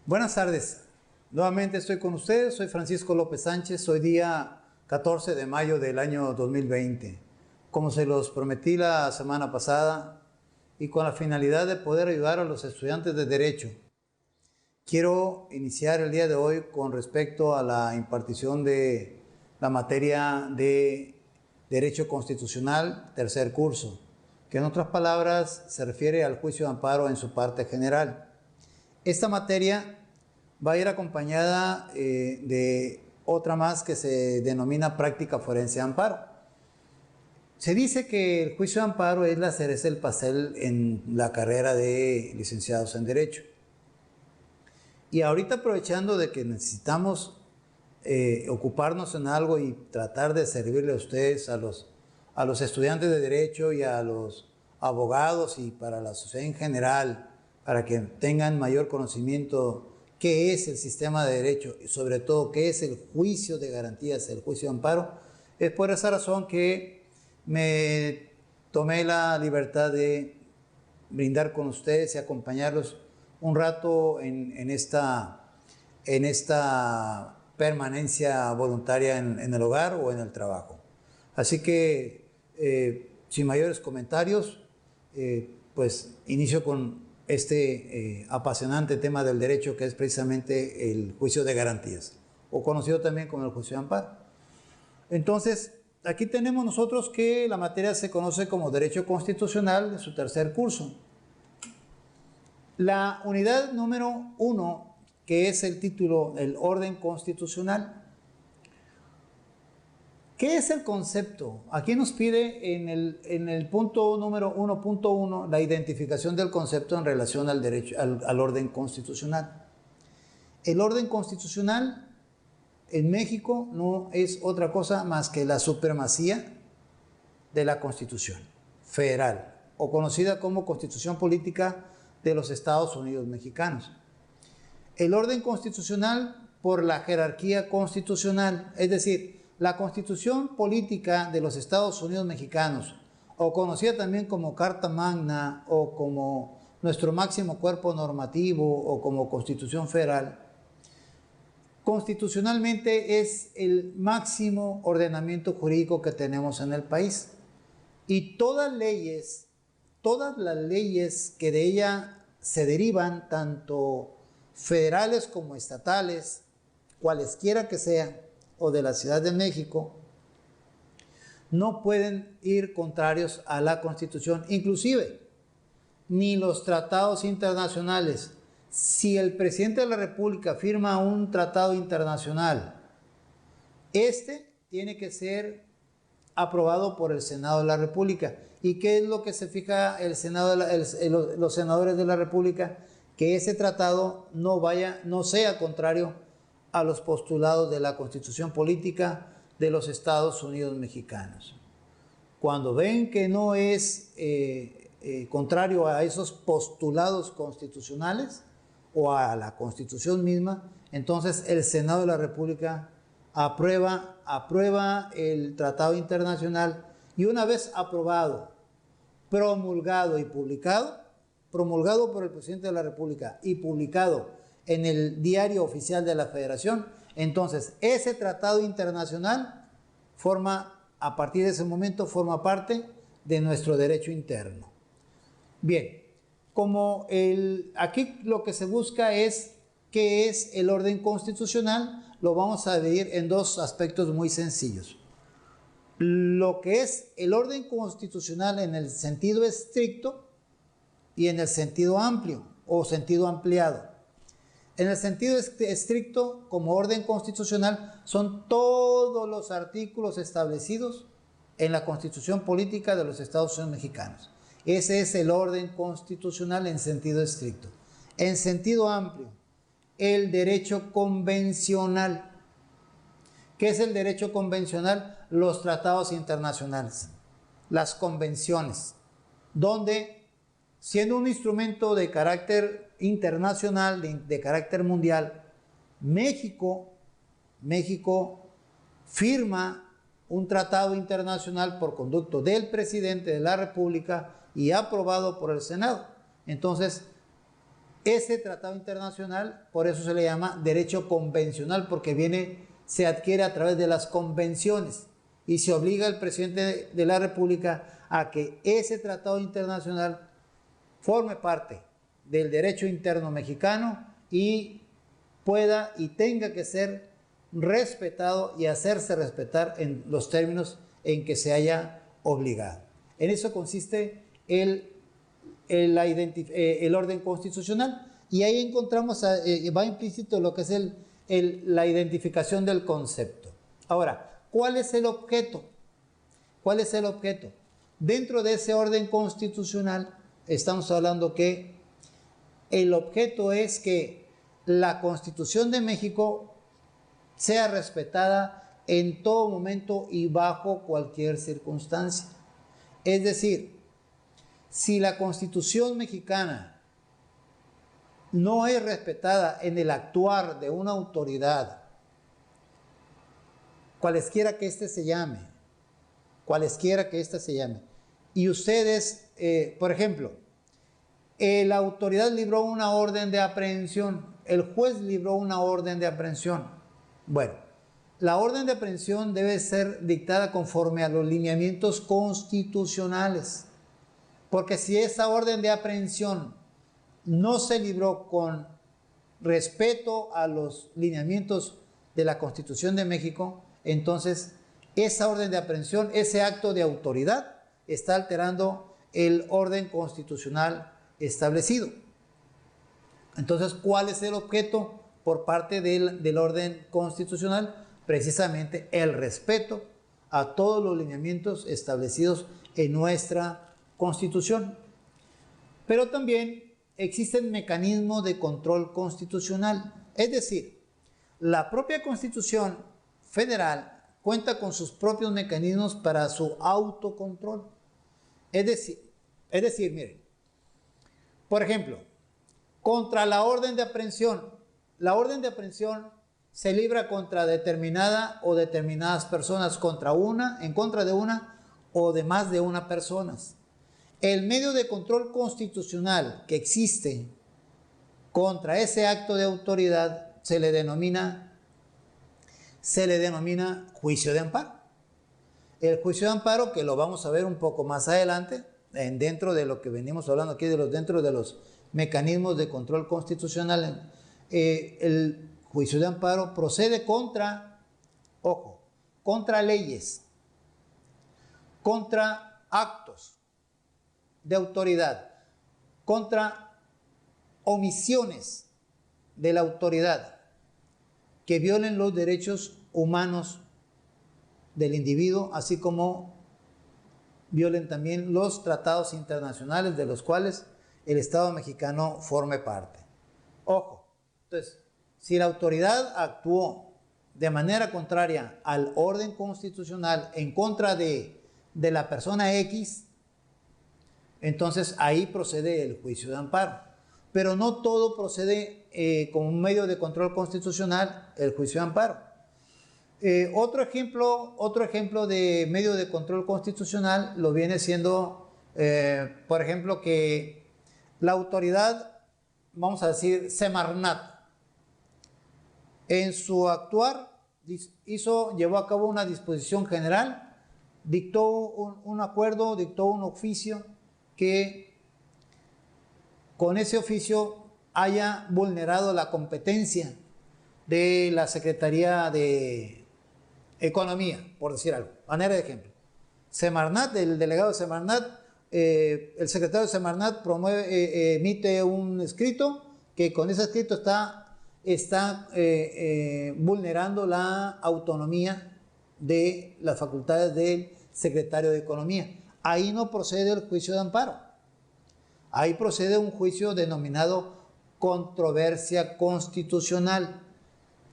Buenas tardes, nuevamente estoy con ustedes, soy Francisco López Sánchez, hoy día 14 de mayo del año 2020. Como se los prometí la semana pasada y con la finalidad de poder ayudar a los estudiantes de Derecho, quiero iniciar el día de hoy con respecto a la impartición de la materia de Derecho Constitucional, tercer curso, que en otras palabras se refiere al juicio de amparo en su parte general. Esta materia va a ir acompañada de otra más que se denomina práctica forense de amparo. Se dice que el juicio de amparo es la cereza del pastel en la carrera de licenciados en Derecho. Y ahorita, aprovechando de que necesitamos ocuparnos en algo y tratar de servirle a ustedes, a los estudiantes de Derecho y a los abogados y para la sociedad en general, para que tengan mayor conocimiento qué es el sistema de derecho y sobre todo qué es el juicio de garantías, el juicio de amparo, es por esa razón que me tomé la libertad de brindar con ustedes y acompañarlos un rato en esta permanencia voluntaria en el hogar o en el trabajo. Así que, sin mayores comentarios, pues inicio con este apasionante tema del derecho, que es precisamente el juicio de garantías, o conocido también como el juicio de amparo. Entonces, aquí tenemos nosotros que la materia se conoce como Derecho Constitucional de su tercer curso. La unidad número 1, que es el título, el orden constitucional. ¿Qué es el concepto? Aquí nos pide en el punto número 1.1 la identificación del concepto en relación al derecho, al orden constitucional. El orden constitucional en México no es otra cosa más que la supremacía de la Constitución Federal, o conocida como Constitución Política de los Estados Unidos Mexicanos. El orden constitucional por la jerarquía constitucional, es decir, la Constitución Política de los Estados Unidos Mexicanos, o conocida también como Carta Magna, o como nuestro máximo cuerpo normativo, o como Constitución Federal, constitucionalmente es el máximo ordenamiento jurídico que tenemos en el país. Y todas las leyes que de ella se derivan, tanto federales como estatales, cualesquiera que sean, o de la Ciudad de México, no pueden ir contrarios a la Constitución, inclusive ni los tratados internacionales. Si el presidente de la República firma un tratado internacional, este tiene que ser aprobado por el Senado de la República. ¿Y qué es lo que se fija el Senado los senadores de la República? Que ese tratado no sea contrario a los postulados de la Constitución Política de los Estados Unidos Mexicanos. Cuando ven que no es contrario a esos postulados constitucionales o a la Constitución misma, entonces el Senado de la República aprueba el tratado internacional, y una vez aprobado, promulgado y publicado, promulgado por el presidente de la República y publicado en el Diario Oficial de la Federación, entonces ese tratado internacional a partir de ese momento forma parte de nuestro derecho interno. Bien, aquí lo que se busca es qué es el orden constitucional, lo vamos a dividir en dos aspectos muy sencillos. Lo que es el orden constitucional en el sentido estricto y en el sentido amplio o sentido ampliado. En el sentido estricto, como orden constitucional, son todos los artículos establecidos en la Constitución Política de los Estados Unidos Mexicanos. Ese es el orden constitucional en sentido estricto. En sentido amplio, el derecho convencional. ¿Qué es el derecho convencional? Los tratados internacionales, las convenciones, donde, siendo un instrumento de carácter internacional, de carácter mundial, México firma un tratado internacional por conducto del presidente de la República y aprobado por el Senado. Entonces, Ese tratado internacional, por eso se le llama derecho convencional, porque se adquiere a través de las convenciones y se obliga al presidente de la República a que ese tratado internacional forme parte del derecho interno mexicano y pueda y tenga que ser respetado y hacerse respetar en los términos en que se haya obligado. En eso consiste el orden constitucional, y ahí encontramos, va implícito lo que es la identificación del concepto. Ahora, ¿cuál es el objeto? ¿Cuál es el objeto? Dentro de ese orden constitucional estamos hablando que el objeto es que la Constitución de México sea respetada en todo momento y bajo cualquier circunstancia. Es decir, si la Constitución mexicana no es respetada en el actuar de una autoridad, cualesquiera que éste se llame, y ustedes, por ejemplo, la autoridad libró una orden de aprehensión, el juez libró una orden de aprehensión. Bueno, la orden de aprehensión debe ser dictada conforme a los lineamientos constitucionales, porque si esa orden de aprehensión no se libró con respeto a los lineamientos de la Constitución de México, entonces esa orden de aprehensión, ese acto de autoridad, está alterando el orden constitucional establecido. Entonces, ¿cuál es el objeto por parte del orden constitucional? Precisamente el respeto a todos los lineamientos establecidos en nuestra Constitución. Pero también existen mecanismos de control constitucional. Es decir, la propia Constitución Federal cuenta con sus propios mecanismos para su autocontrol. Es decir, miren, por ejemplo, contra la orden de aprehensión. La orden de aprehensión se libra contra determinada o determinadas personas, en contra de una o de más de una personas. El medio de control constitucional que existe contra ese acto de autoridad se le denomina juicio de amparo. El juicio de amparo, que lo vamos a ver un poco más adelante, dentro de lo que venimos hablando aquí, dentro de los mecanismos de control constitucional, el juicio de amparo procede contra leyes, contra actos de autoridad, contra omisiones de la autoridad que violen los derechos humanos del individuo, así como violen también los tratados internacionales de los cuales el Estado mexicano forme parte. Ojo, entonces, si la autoridad actuó de manera contraria al orden constitucional en contra de la persona X, entonces ahí procede el juicio de amparo. Pero no todo procede como un medio de control constitucional, el juicio de amparo. Otro ejemplo de medio de control constitucional lo viene siendo, por ejemplo, que la autoridad, vamos a decir, Semarnat, en su actuar llevó a cabo una disposición general, dictó un acuerdo, dictó un oficio que con ese oficio haya vulnerado la competencia de la Secretaría de Economía, por decir algo, manera de ejemplo. Semarnat, el delegado de Semarnat, el secretario de Semarnat emite un escrito que con ese escrito está vulnerando la autonomía de las facultades del secretario de Economía. Ahí no procede el juicio de amparo. Ahí procede un juicio denominado controversia constitucional.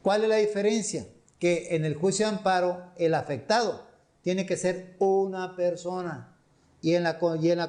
¿Cuál es la diferencia? Que en el juicio de amparo el afectado tiene que ser una persona y en la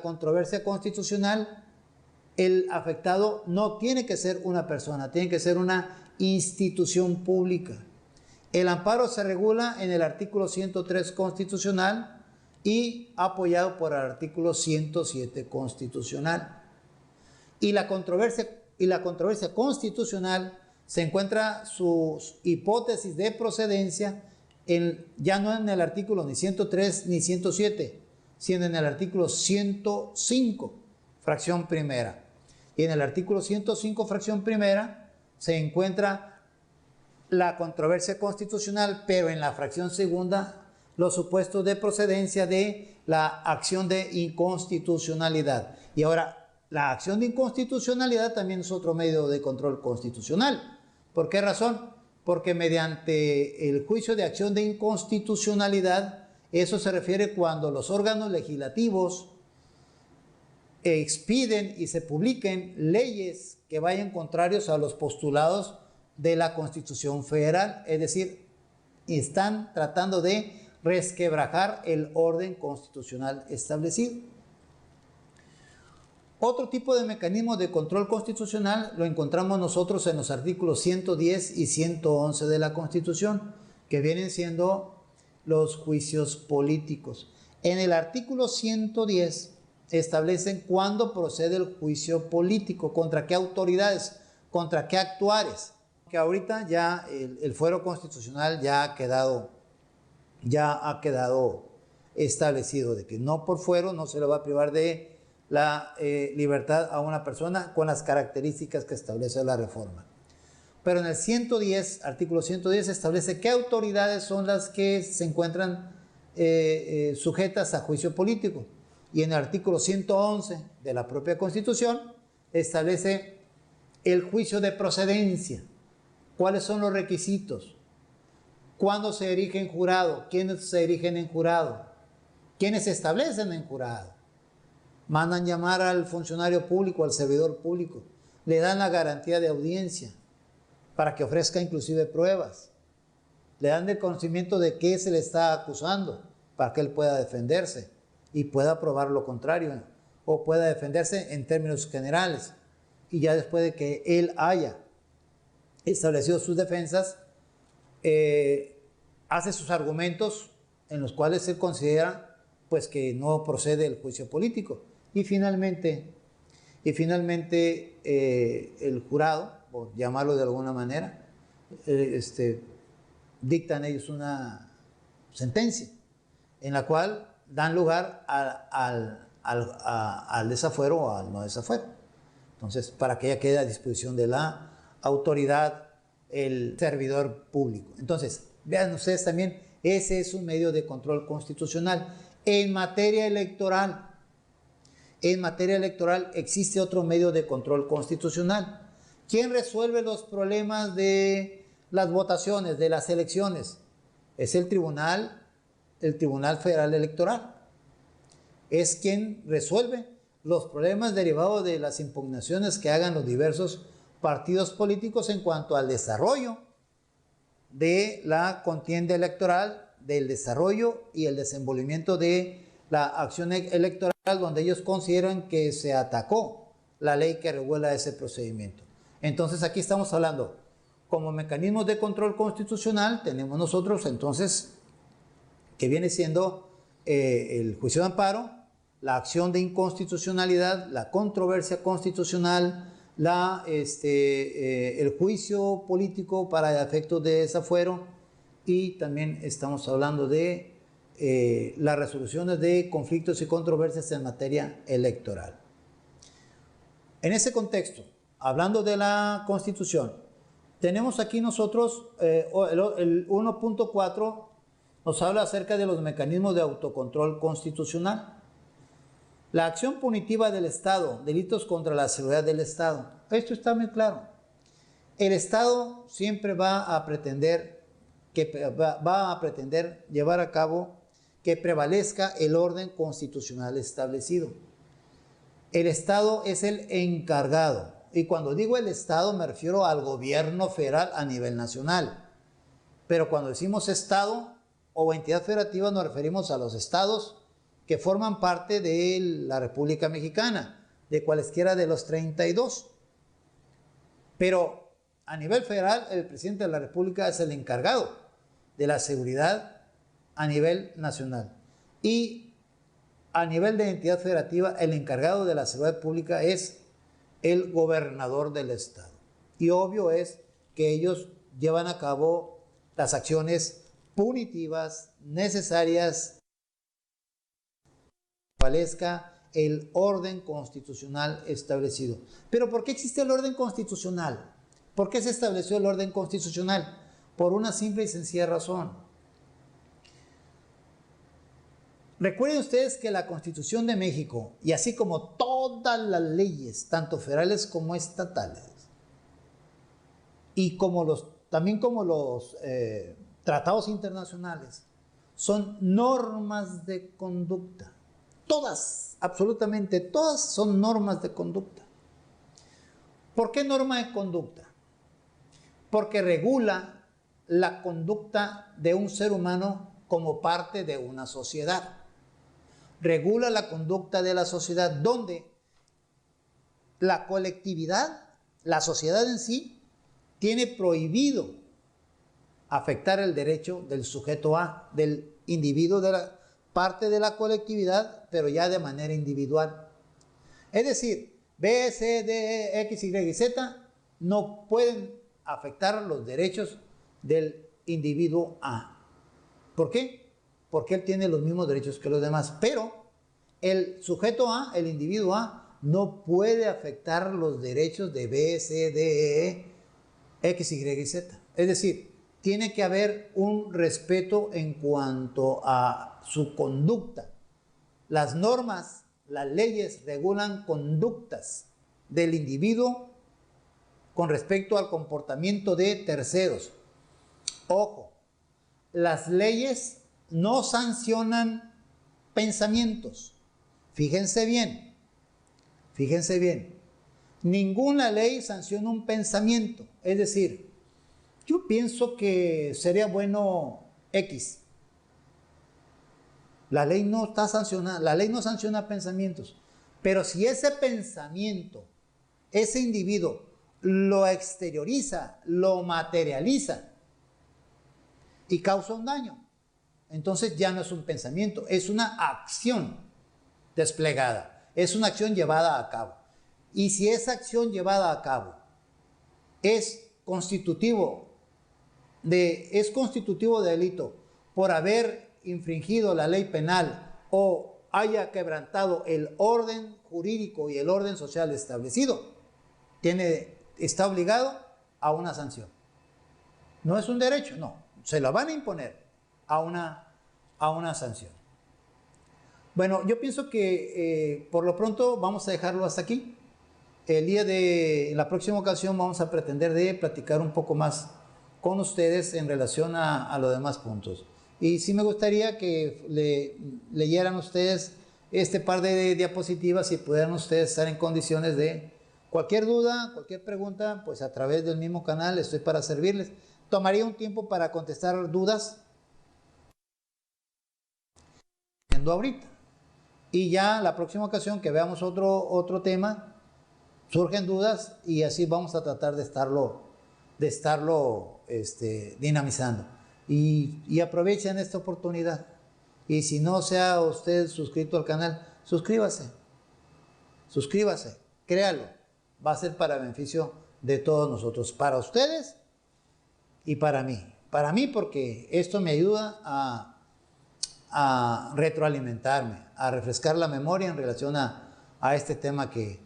controversia constitucional el afectado no tiene que ser una persona, tiene que ser una institución pública. El amparo se regula en el artículo 103 constitucional y apoyado por el artículo 107 constitucional. Y la controversia y la controversia constitucional se encuentra sus hipótesis de procedencia ya no en el artículo ni 103 ni 107, sino en el artículo 105, fracción primera. Y en el artículo 105, fracción primera, se encuentra la controversia constitucional, pero en la fracción segunda, los supuestos de procedencia de la acción de inconstitucionalidad. Y ahora, la acción de inconstitucionalidad también es otro medio de control constitucional. ¿Por qué razón? Porque mediante el juicio de acción de inconstitucionalidad, eso se refiere cuando los órganos legislativos expiden y se publiquen leyes que vayan contrarios a los postulados de la Constitución Federal, es decir, están tratando de resquebrajar el orden constitucional establecido. Otro tipo de mecanismo de control constitucional lo encontramos nosotros en los artículos 110 y 111 de la Constitución, que vienen siendo los juicios políticos. En el artículo 110 establecen cuándo procede el juicio político, contra qué autoridades, contra qué actuares. Que ahorita ya el fuero constitucional ya ha quedado establecido de que no por fuero no se le va a privar de la libertad a una persona con las características que establece la reforma. Pero en el 110, artículo 110, establece qué autoridades son las que se encuentran sujetas a juicio político. Y en el artículo 111 de la propia Constitución establece el juicio de procedencia. ¿Cuáles son los requisitos? ¿Cuándo se erige en jurado? ¿Quiénes se erigen en jurado? ¿Quiénes se establecen en jurado? Mandan llamar al funcionario público, al servidor público. Le dan la garantía de audiencia para que ofrezca inclusive pruebas. Le dan el conocimiento de qué se le está acusando para que él pueda defenderse y pueda probar lo contrario o pueda defenderse en términos generales. Y ya después de que él haya establecido sus defensas, hace sus argumentos en los cuales él considera pues que no procede el juicio político. Y finalmente el jurado, por llamarlo de alguna manera, dictan ellos una sentencia en la cual dan lugar al desafuero o al no desafuero. Entonces, para que ella quede a disposición de la autoridad, el servidor público. Entonces, vean ustedes también, ese es un medio de control constitucional. En materia electoral existe otro medio de control constitucional. ¿Quién resuelve los problemas de las votaciones, de las elecciones? Es el Tribunal Federal Electoral. Es quien resuelve los problemas derivados de las impugnaciones que hagan los diversos partidos políticos en cuanto al desarrollo de la contienda electoral, del desarrollo y el desenvolvimiento de la acción electoral, donde ellos consideran que se atacó la ley que regula ese procedimiento. Entonces aquí estamos hablando, como mecanismos de control constitucional, tenemos nosotros entonces, que viene siendo el juicio de amparo, la acción de inconstitucionalidad, la controversia constitucional, el juicio político para efectos de desafuero, y también estamos hablando de las resoluciones de conflictos y controversias en materia electoral. En ese contexto, hablando de la Constitución, tenemos aquí nosotros el 1.4 nos habla acerca de los mecanismos de autocontrol constitucional. La acción punitiva del Estado, delitos contra la seguridad del Estado. Esto está muy claro. El Estado siempre va a pretender llevar a cabo que prevalezca el orden constitucional establecido. El Estado es el encargado. Y cuando digo el Estado me refiero al gobierno federal a nivel nacional. Pero cuando decimos Estado o entidad federativa nos referimos a los estados que forman parte de la República Mexicana, de cualesquiera de los 32. Pero a nivel federal, el presidente de la República es el encargado de la seguridad a nivel nacional. Y a nivel de entidad federativa, el encargado de la seguridad pública es el gobernador del estado. Y obvio es que ellos llevan a cabo las acciones punitivas necesarias para que prevalezca el orden constitucional establecido. Pero ¿por qué existe el orden constitucional? ¿Por qué se estableció el orden constitucional? Por una simple y sencilla razón. Recuerden ustedes que la Constitución de México, y así como todas las leyes, tanto federales como estatales, y también como los tratados internacionales, son normas de conducta. Todas, absolutamente todas son normas de conducta. ¿Por qué norma de conducta? Porque regula la conducta de un ser humano como parte de una sociedad. Regula la conducta de la sociedad donde la colectividad, la sociedad en sí, tiene prohibido afectar el derecho del sujeto A, del individuo de la parte de la colectividad, pero ya de manera individual. Es decir, B, C, D, E, X, Y y Z no pueden afectar los derechos del individuo A. ¿Por qué? Porque él tiene los mismos derechos que los demás, pero el sujeto A, el individuo A, no puede afectar los derechos de B, C, D, E, X, Y y Z. Es decir, tiene que haber un respeto en cuanto a su conducta. Las normas, las leyes regulan conductas del individuo con respecto al comportamiento de terceros. Ojo, las leyes no sancionan pensamientos. Fíjense bien, fíjense bien. Ninguna ley sanciona un pensamiento. Es decir, yo pienso que sería bueno X. La ley no está sancionada, la ley no sanciona pensamientos. Pero si ese pensamiento, ese individuo lo exterioriza, lo materializa y causa un daño, entonces ya no es un pensamiento, es una acción desplegada, es una acción llevada a cabo. Y si esa acción llevada a cabo es constitutivo de delito por haber infringido la ley penal o haya quebrantado el orden jurídico y el orden social establecido, está obligado a una sanción. No es un derecho, no, se lo van a imponer a una sanción. Bueno, yo pienso que por lo pronto vamos a dejarlo hasta aquí. En la próxima ocasión vamos a pretender de platicar un poco más con ustedes en relación a los demás puntos. Y sí me gustaría que leyeran ustedes este par de diapositivas y pudieran ustedes estar en condiciones de cualquier duda, cualquier pregunta, pues a través del mismo canal estoy para servirles. Tomaría un tiempo para contestar dudas ahorita. Y ya la próxima ocasión que veamos otro tema, surgen dudas y así vamos a tratar de estarlo dinamizando. Y aprovechen esta oportunidad. Y si no se ha usted suscrito al canal, suscríbase, créalo. Va a ser para beneficio de todos nosotros, para ustedes y para mí. Para mí porque esto me ayuda a retroalimentarme, a refrescar la memoria en relación a este tema que,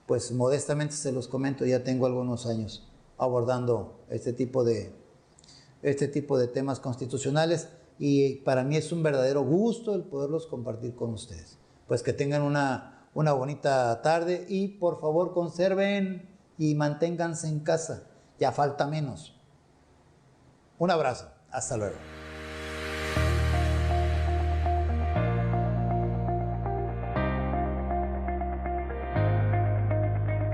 pues modestamente se los comento, ya tengo algunos años abordando este tipo de temas constitucionales y para mí es un verdadero gusto el poderlos compartir con ustedes. Pues que tengan una bonita tarde y por favor conserven y manténganse en casa, ya falta menos. Un abrazo, hasta luego.